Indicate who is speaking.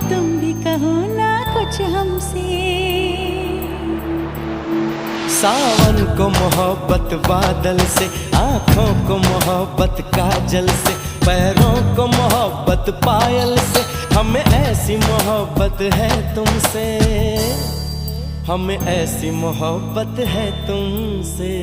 Speaker 1: तुम भी कहो ना कुछ हमसे।
Speaker 2: सावन को मोहब्बत बादल से, आँखों को मोहब्बत काजल से, पैरों को मोहब्बत पायल से, हमें ऐसी मोहब्बत है तुमसे, हमें ऐसी मोहब्बत है तुमसे।